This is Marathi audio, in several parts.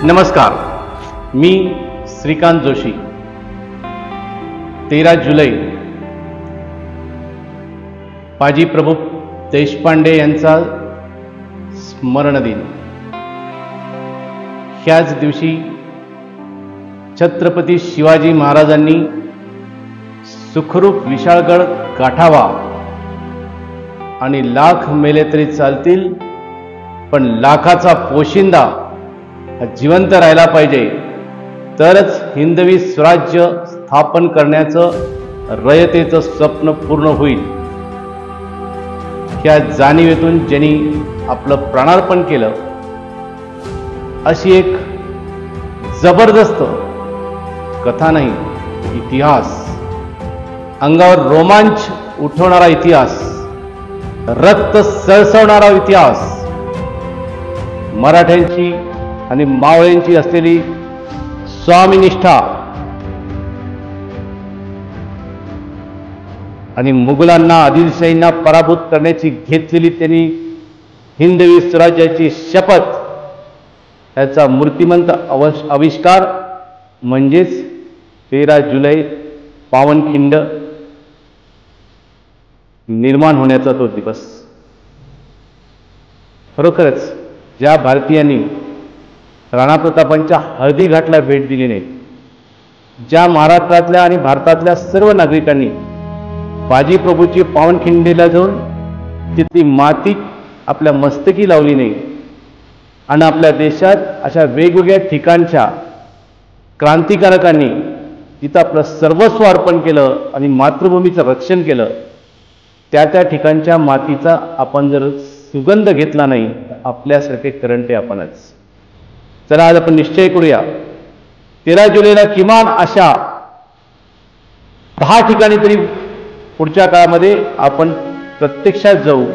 नमस्कार, मी श्रीकांत जोशी. 13 जुलै पाजी प्रभू देशपांडे यांचा स्मरण दिन. ह्याच दिवशी छत्रपती शिवाजी महाराजांनी सुखरूप विशाळगड गाठावा आणि लाख मेले तरी चालतील, पण लाखाचा पोशिंदा हा जिवंत राहिला पाहिजे, तरच हिंदवी स्वराज्य स्थापन करण्याचं रयतेचं स्वप्न पूर्ण होईल. ह्या जाणीवेतून ज्यांनी आपलं प्राणार्पण केलं, अशी एक जबरदस्त कथा नाही, इतिहास, अंगावर रोमांच उठवणारा इतिहास, रक्त सळसळणारा इतिहास, मराठ्यांची आणि मावळ्यांची असलेली स्वामीनिष्ठा आणि मुघलांना, आदिलशाहींना पराभूत करण्याची घेतलेली त्यांनी हिंदवी स्वराज्याची शपथ, याचा मूर्तिमंत आविष्कार म्हणजेच 13 जुलै पावनखिंड निर्माण होण्याचा तो दिवस. खरोखरच ज्या भारतीयांनी राणा प्रतापांच्या हळदी घाटला भेट दिली नाही, ज्या महाराष्ट्रातल्या आणि भारतातल्या सर्व नागरिकांनी बाजी प्रभूची पावनखिंडीला जाऊन तिथली माती आपल्या मस्तकी लावली नाही, आणि आपल्या देशात अशा वेगवेगळ्या ठिकाणच्या क्रांतिकारकांनी तिथं आपलं सर्वस्व अर्पण केलं आणि मातृभूमीचं रक्षण केलं, त्या ठिकाणच्या मातीचा आपण जर सुगंध घेतला नाही, आपल्यासारखे करंटे आपणच. चला आज आपण निश्चय करूया, 13 जुलैला किमान अशा 10 ठिकाणी तरी पुढच्या काळामध्ये आपण प्रत्यक्षात जाऊ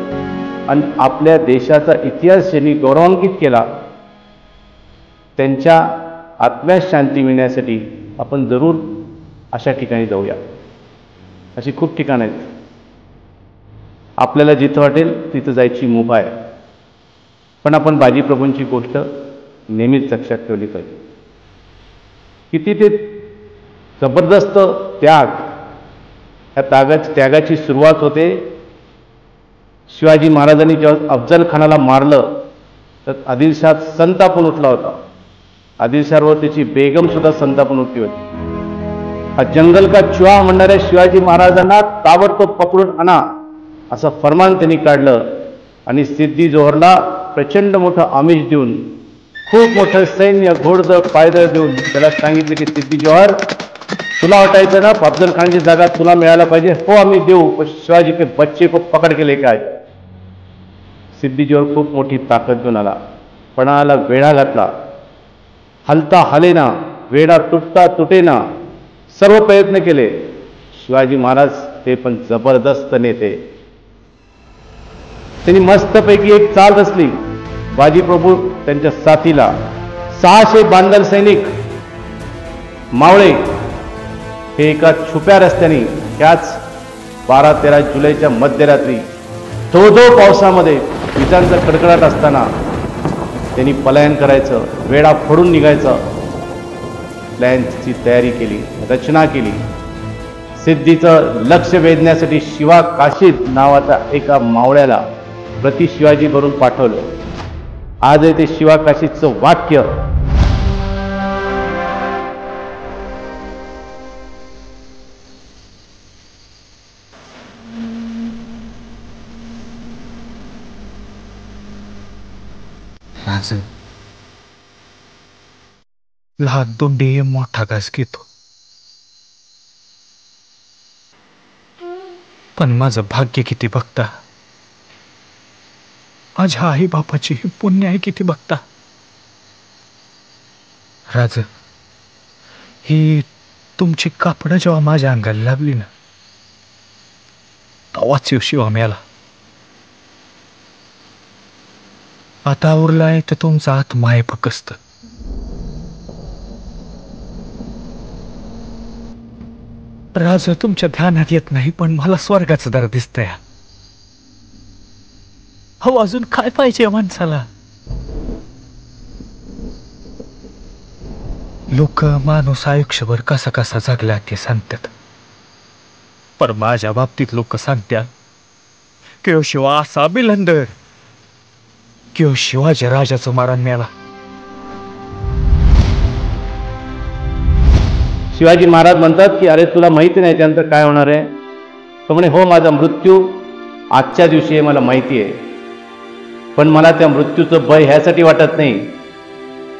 आणि आपल्या देशाचा इतिहास ज्यांनी गौरवान्वित केला, त्यांच्या आत्म्यास शांती मिळण्यासाठी आपण जरूर अशा ठिकाणी जाऊया. अशी खूप ठिकाणं आहेत, आपल्याला जिथं वाटेल तिथं जायची मुभा आहे, पण आपण बाजी प्रभूंची गोष्ट नेहमीच लक्षात ठेवली पाहिजे. किती ते जबरदस्त त्याग, या त्यागाची सुरुवात होते शिवाजी महाराजांनी जेव्हा अफजल खानाला मारलं, तर आदिलशाह संतापून उठला होता. आदिलशाहवर त्याची बेगम सुद्धा संतापून उठली होती. हा जंगल का चुहा म्हणणाऱ्या शिवाजी महाराजांना ताबडतोब पकडून आणा असं फरमान त्यांनी काढलं, आणि सिद्दी जोहरला प्रचंड मोठं आमिष देऊन, खूप मोठं सैन्य, घोडदळ, पायदळ देऊन त्याला सांगितलं की सिद्दी जोहर, तुला वाटायचं ना अफजल खानची जागा तुला मिळायला पाहिजे, हो आम्ही देऊ, पण शिवाजी के बच्चे को पकड के लेके आए. सिद्दी जोहर खूप मोठी ताकद घेऊन आला, पणाला वेढा घातला, हलता हलेना, वेढा तुटता तुटेना, सर्व प्रयत्न केले. शिवाजी महाराज ते पण जबरदस्त नेते, त्यांनी मस्तपैकी एक चाल रचली. बाजी प्रभू त्यांच्या साथीला 600 बांधल सैनिक मावळे हे एका छुप्या रस्त्याने ह्याच 12-13 जुलैच्या मध्यरात्री धो पावसामध्ये विजांचा कडकडाट असताना त्यांनी पलायन करायचं, वेढा फोडून निघायचं प्लॅनची तयारी केली, रचना केली. सिद्धीचं लक्ष वेधण्यासाठी शिवा काशीद नावाचा एका मावळ्याला प्रति शिवाजी भरून पाठवलं. आज ते शिवा काशीदचं वाक्य लहान दोंडे मोठा घास घेतो, पण माझं भाग्य किती बघता, माझ्या आई बापाची पुण्य आहे किती बघता. राज, ही तुमची कापडं जेव्हा माझ्या अंगाला लागली ना, तेव्हाच शिवा मिळाला. आता उरलाय तर तुमचा आत्मा आहे फकस्त. राज, तुमच्या ध्यानात येत नाही, पण मला स्वर्गाचं दार दिसतंय. हो, अजून काय पाहिजे माणसाला? लोक माणूस आयुष्यभर कसा कसा जगला ते सांगतात, पण माझ्या बाबतीत लोक सांगतात की शिवा असा बिलंदर की शिवाजी राजाचं मरण मेला. शिवाजी महाराज म्हणतात की अरे तुला माहिती नाही त्यानंतर काय होणार आहे. तो म्हणे हो, माझा मृत्यू आजच्या दिवशी आहे, मला माहिती आहे, पण मला त्या मृत्यूचं भय ह्यासाठी वाटत नाही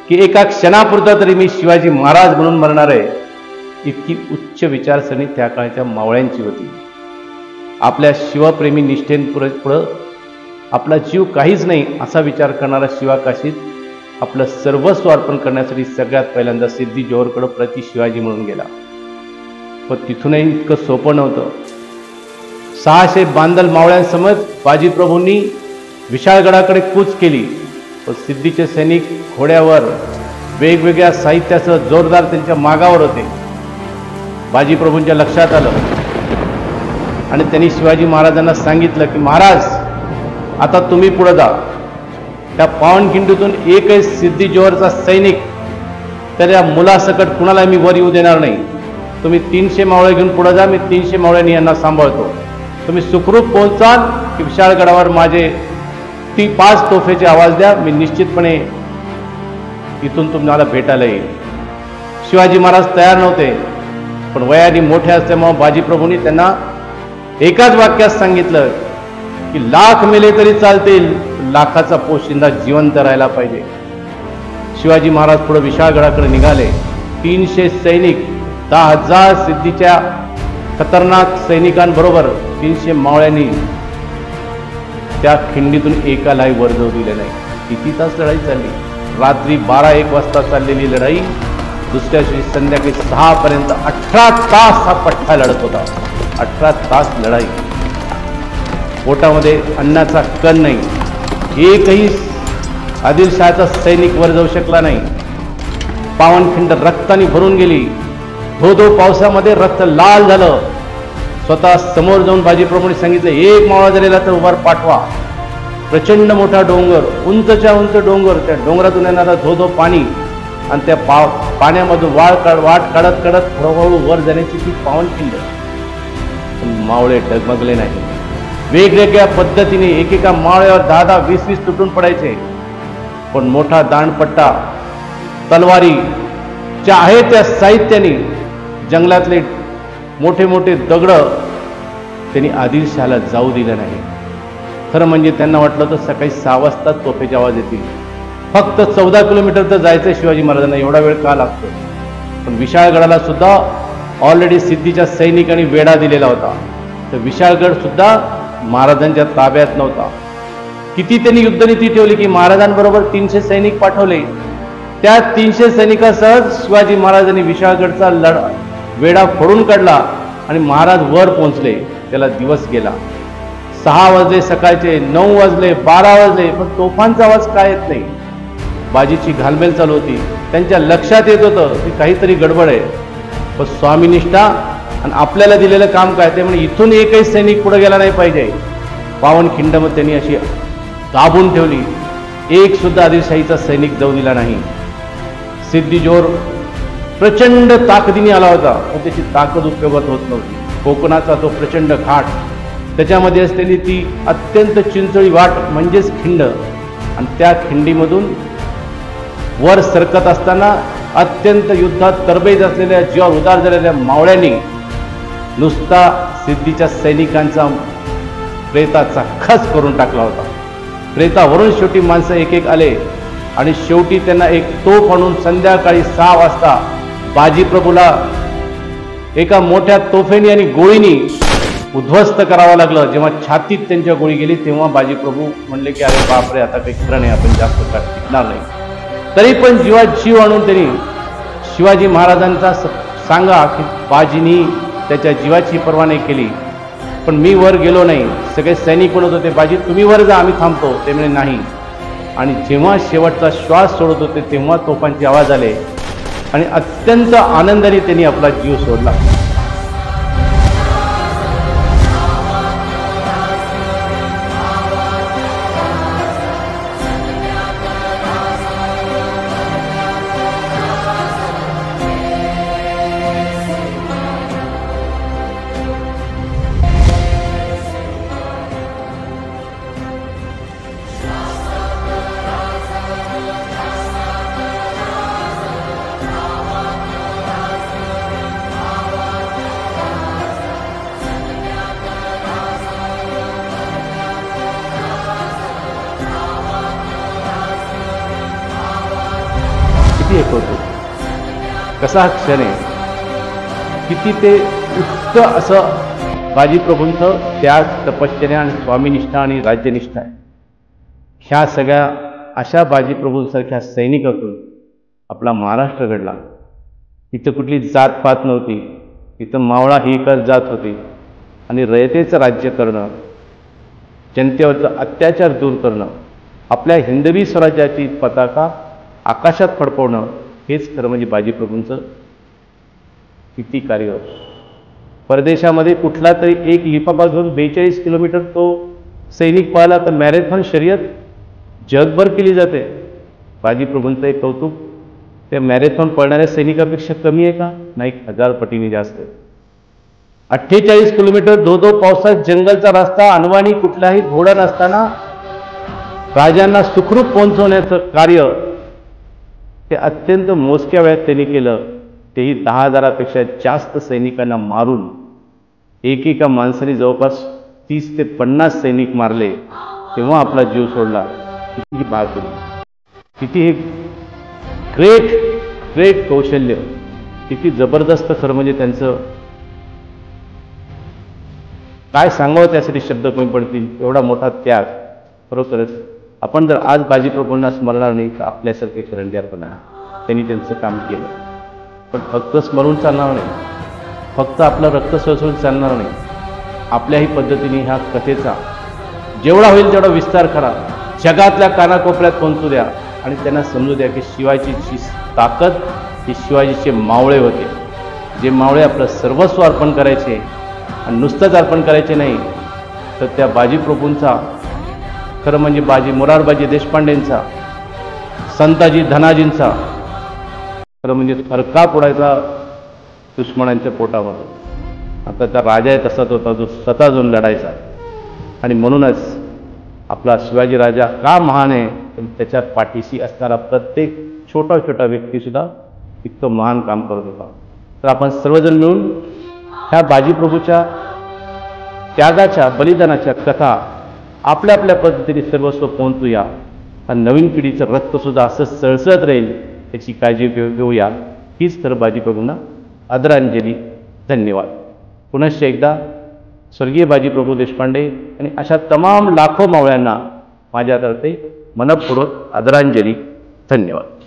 की एका क्षणापुरता तरी मी शिवाजी महाराज म्हणून मरणार आहे. इतकी उच्च विचारसरणी त्या काळच्या मावळ्यांची होती. आपल्या शिवप्रेमी निष्ठेपुढं आपला जीव काहीच नाही असा विचार करणारा शिवाकाशीत आपलं सर्वस्व अर्पण करण्यासाठी सगळ्यात पहिल्यांदा सिद्धी जोहरकडं प्रति शिवाजी म्हणून गेला. पण तिथूनही इतकं सोपं नव्हतं. 600 बांदल मावळ्यांसमत बाजीप्रभूंनी विशाळगडाकडे कूच केली. व सिद्धीचे सैनिक घोड्यावर वेगवेगळ्या साहित्यासह जोरदार त्यांच्या मागावर होते. बाजीप्रभूंच्या लक्षात आलं आणि त्यांनी शिवाजी महाराजांना सांगितलं की महाराज, आता तुम्ही पुढे जा. त्या पावनखिंडीतून एकही सिद्धी जोहरचा सैनिक त्या मुलासकट कुणाला मी वर येऊ देणार नाही. तुम्ही 300 मावळे घेऊन पुढे जा, मी 300 मावळ्यांनी यांना सांभाळतो. तुम्ही सुखरूप पोहोचाल की विशाळगडावर माझे 5 तोफेचे आवाज द्या, मी निश्चितपणे इथून तुम्हाला भेटायला येईल. शिवाजी महाराज तयार नव्हते, पण वयाने मोठे असल्यामुळे बाजीप्रभूंनी त्यांना एकाच वाक्यात सांगितलं की लाख मेले तरी चालतील, लाखाचा पोशिंदा जिवंत राहायला पाहिजे. शिवाजी महाराज पुढे विशाळगडाकडे निघाले. 300 सैनिक 10,000 सिद्धीच्या खतरनाक सैनिकांबरोबर 300 मावळ्यांनी त्या खिंडीतून एकालाही वर जाऊ दिले नाही. किती तास लढाई चालली? रात्री 12-1 वाजता चाललेली लढाई दुसऱ्या दिवशी संध्याकाळी 6 पर्यंत 18 तास हा पठ्ठा लढत होता. 18 तास लढाई. पोटामध्ये अन्नाचा कण नाही. एकही आदिलशहाचा सैनिक वर जाऊ शकला नाही. पावनखिंड रक्ताने भरून गेली. धो पावसामध्ये रक्त लाल झालं. स्वतः समोर जाऊन बाजीप्रभूंनी सांगितलं, एक मावळा झालेला तर उभार पाठवा. प्रचंड मोठा डोंगर, उंचच्या उंच डोंगर, त्या डोंगरातून येणारा धो पाणी आणि त्या पाण्यामधून वाट काढत हळूहळू वर जाण्याची ती पावनखिंड. पण मावळे डगमगले नाही. वेगवेगळ्या पद्धतीने एकेका मावळ्यावर 10-10, 20-20 तुटून पडायचे. पण मोठा दांडपट्टा, तलवारी ज्या आहे त्या साहित्याने, जंगलातले मोठे मोठे दगड त्यांनी आदिलशहाला जाऊ दिलं नाही. खरं म्हणजे त्यांना वाटलं तर सकाळी 6 वाजता तोफेचे आवाज येतील. फक्त 14 किलोमीटर तर जायचं शिवाजी महाराजांना, एवढा वेळ का लागतो? पण विशाळगडाला सुद्धा ऑलरेडी सिद्धीच्या सैनिकांनी वेढा दिलेला होता. तर विशाळगड सुद्धा महाराजांच्या ताब्यात नव्हता. किती त्यांनी युद्धनीती ठेवली की महाराजांबरोबर 300 सैनिक पाठवले. त्या 300 सैनिकासह शिवाजी महाराजांनी विशाळगडचा वेढा फोडून काढला आणि महाराज वर पोहोचले. त्याला दिवस गेला. 6 वाजले सकाळचे, 9 वाजले, 12 वाजले, पण तोफांचा आवाज काय येत नाही. बाजीची घालमेल चालू होती. त्यांच्या लक्षात येत होतं की काहीतरी गडबड आहे. पण स्वामीनिष्ठा आणि आपल्याला दिलेलं काम काय ते म्हणजे इथून एकही सैनिक पुढे गेला नाही पाहिजे. पावनखिंड मग त्यांनी अशी दाबून ठेवली. एक सुद्धा आदिलशाहीचा सैनिक जाऊ दिला नाही. सिद्धी जोहर प्रचंड ताकदीने आला होता, पण त्याची ताकद उपयोगात होत नव्हती. कोकणाचा तो प्रचंड घाट, त्याच्यामध्ये असलेली ती अत्यंत चिंचोळी वाट म्हणजेच खिंड, आणि त्या खिंडीमधून वर सरकत असताना अत्यंत युद्धात तरबेज असलेल्या, जीवावर उदार झालेल्या मावळ्यांनी नुसता सिद्धीच्या सैनिकांचा प्रेताचा खच करून टाकला होता. प्रेतावरून शेवटी माणसं एक एक आले आणि शेवटी त्यांना एक तोफ आणून संध्याकाळी 6 वाजता बाजीप्रभूला एका मोठ्या तोफेनी आणि गोळीनी उद्ध्वस्त करावं लागलं. जेव्हा छातीत त्यांच्या गोळी गेली तेव्हा बाजीप्रभू म्हणले की अरे बापरे, आता काही खरं नाही, आपण जास्त काळ टिकणार नाही. तरी पण जीवात जीव आणून त्यांनी शिवाजी महाराजांचा सांगा की बाजीनी त्याच्या जीवाची पर्वा नाही केली. पण मी वर गेलो नाही. सगळे सैनिक म्हणत होते बाजी तुम्ही वर जा, आम्ही थांबतो. ते म्हणे नाही. आणि जेव्हा शेवटचा श्वास सोडत होते तेव्हा तोफांचे आवाज आले आणि अत्यंत आनंदाने त्यांनी आपला जीव सोडला. होतो. कसा हा क्षण आहे, किती ते उच्च असं बाजीप्रभूंचं त्याग, तपश्चर्या आणि स्वामीनिष्ठा आणि राज्यनिष्ठा आहे. ह्या सगळ्या अशा बाजीप्रभूंसारख्या सैनिकातून आपला महाराष्ट्र घडला. इथं कुठली जातपात नव्हती, इथं मावळा ही एकच जात होती आणि रयतेचं राज्य करणं, जनतेवरचा अत्याचार दूर करणं, आपल्या हिंदवी स्वराज्याची पताका आकाशात फडकवणं, हेच खरं म्हणजे बाजीप्रभूंचं किती कार्य होतं. परदेशामध्ये कुठला तरी एक लिफाफा घेऊन 42 किलोमीटर तो सैनिक पाहिला तर मॅरेथॉन शर्यत जगभर केली जाते. बाजीप्रभूंचं एक कौतुक, त्या मॅरेथॉन पळणाऱ्या सैनिकापेक्षा कमी आहे का? नाही, 1000 पटीने जास्त आहे. 48 किलोमीटर धो पावसात जंगलचा रस्ता, अनवाणी कुठलाही घोडा नसताना राजांना सुखरूप पोहोचवण्याचं कार्य ते अत्यंत मोजक्या वेळात त्यांनी केलं. तेही 10,000पेक्षा जास्त सैनिकांना मारून, एकेका माणसाने जवळपास 30 ते 50 सैनिक मारले, तेव्हा आपला जीव सोडला. किती बहादुरी, किती हे ग्रेट कौशल्य, किती जबरदस्त खरं म्हणजे त्यांचं काय सांगावं, त्यासाठी शब्द कमी पडतील. एवढा मोठा त्याग. खरोखरच आपण जर आज बाजीप्रभूंना स्मरणार नाही तर आपल्यासारखे करंड्यापणा. त्यांनी त्यांचं काम केलं, पण फक्त स्मरून चालणार नाही, फक्त आपलं रक्त सळसळून चालणार नाही. आपल्याही पद्धतीने ह्या कथेचा जेवढा होईल तेवढा विस्तार करा, जगातल्या कानाकोपऱ्यात पोहोचू द्या आणि त्यांना समजू द्या की शिवाजीची ताकद ही शिवाजीचे मावळे होते. जे मावळे आपलं सर्वस्व अर्पण करायचे आणि नुसतंच अर्पण करायचे नाही, तर त्या बाजीप्रभूंचा, खरं म्हणजे मोरारबाजी देशपांडेंचा, संताजी धनाजींचा खरं म्हणजे फरका उडायचा दुश्मनांच्या पोटामध्ये. आता त्या राजा आहे तसाच होता, जो स्वतः जाऊन लढायचा. आणि म्हणूनच आपला शिवाजी राजा का महान आहे, तर त्याच्या पाठीशी असणारा प्रत्येक छोटा व्यक्तीसुद्धा इतकं महान काम करत होता. तर आपण सर्वजण मिळून ह्या बाजीप्रभूच्या त्यागाच्या, बलिदानाच्या कथा आपल्या आपल्या पद्धतीने सर्वस्व पोहोचूया. आणि नवीन पिढीचं रक्तसुद्धा असं सळसळत राहील, त्याची काळजी घेऊया. हीच तर बाजीप्रभूंना आदरांजली. धन्यवाद. पुनश्च एकदा स्वर्गीय बाजीप्रभू देशपांडे आणि अशा तमाम लाखो मावळ्यांना माझ्यातर्फे मनपूर्वक आदरांजली. धन्यवाद.